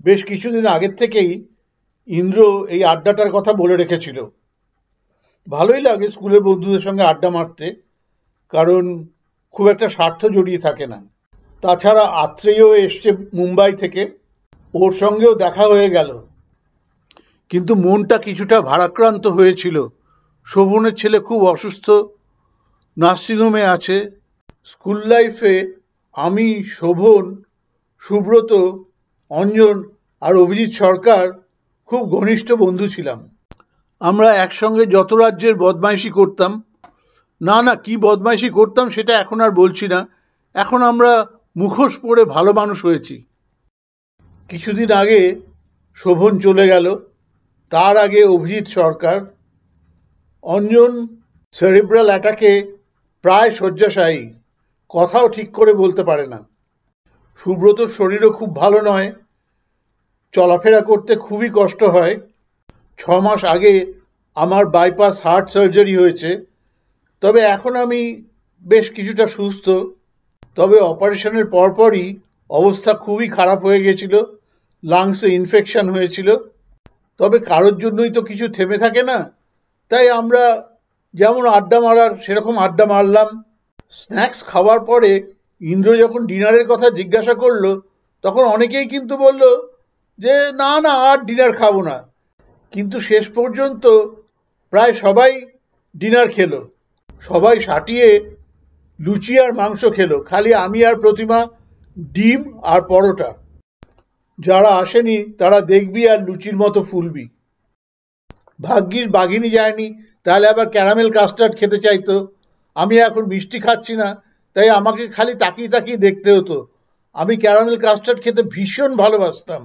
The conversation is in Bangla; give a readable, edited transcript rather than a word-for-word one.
বেশ কিছুদিন আগের থেকেই ইন্দ্র এই আড্ডাটার কথা বলে রেখেছিল। ভালোই লাগে স্কুলের বন্ধুদের সঙ্গে আড্ডা মারতে, কারণ খুব একটা স্বার্থ জড়িয়ে থাকে না। তাছাড়া আত্রেয়ও এসছে মুম্বাই থেকে, ওর সঙ্গেও দেখা হয়ে গেল। কিন্তু মনটা কিছুটা ভারাক্রান্ত হয়েছিল। শোভনের ছেলে খুব অসুস্থ, নার্সিংহোমে আছে। স্কুল লাইফে আমি, শোভন, সুব্রত, অঞ্জন আর অভিজিৎ সরকার খুব ঘনিষ্ঠ বন্ধু ছিলাম। আমরা একসঙ্গে যত রাজ্যের বদমাইশি করতাম, না কি বদমাইশি করতাম সেটা এখন আর বলছি না। এখন আমরা মুখোশ পরে ভালো মানুষ হয়েছি। কিছুদিন আগে শোভন চলে গেল, তার আগে অভিজিৎ সরকার। অঞ্জন সেরিব্রাল অ্যাটাকে প্রায় শয্যাশায়ী, কথাও ঠিক করে বলতে পারে না। সুব্রতর শরীরও খুব ভালো নয়, চলাফেরা করতে খুবই কষ্ট হয়। 6 মাস আগে আমার বাইপাস হার্ট সার্জারি হয়েছে, তবে এখন আমি বেশ কিছুটা সুস্থ। তবে অপারেশনের পরপরই অবস্থা খুবই খারাপ হয়ে গেছিল, লাংসে ইনফেকশন হয়েছিল। তবে কারোর জন্যই তো কিছু থেমে থাকে না, তাই আমরা যেমন আড্ডা মারার সেরকম আড্ডা মারলাম। স্ন্যাক্স খাওয়ার পরে ইন্দ্র যখন ডিনারের কথা জিজ্ঞাসা করলো, তখন অনেকেই কিন্তু বলল যে না আর ডিনার খাবো না। কিন্তু শেষ পর্যন্ত প্রায় সবাই ডিনার খেলো। সবাই সাটিয়ে লুচি আর মাংস খেলো, খালি আমি আর প্রতিমা ডিম আর পরোটা। যারা আসেনি তারা দেখবি আর লুচির মতো ফুলবি। ভাগ্যিস বাঘিনী যায়নি, তাহলে আবার ক্যারামেল কাস্টার্ড খেতে চাইতো। আমি এখন মিষ্টি খাচ্ছি না, তাই আমাকে খালি তাকিয়ে তাকিয়ে দেখতে হতো। আমি ক্যারামেল কাস্টার্ড খেতে ভীষণ ভালোবাসতাম।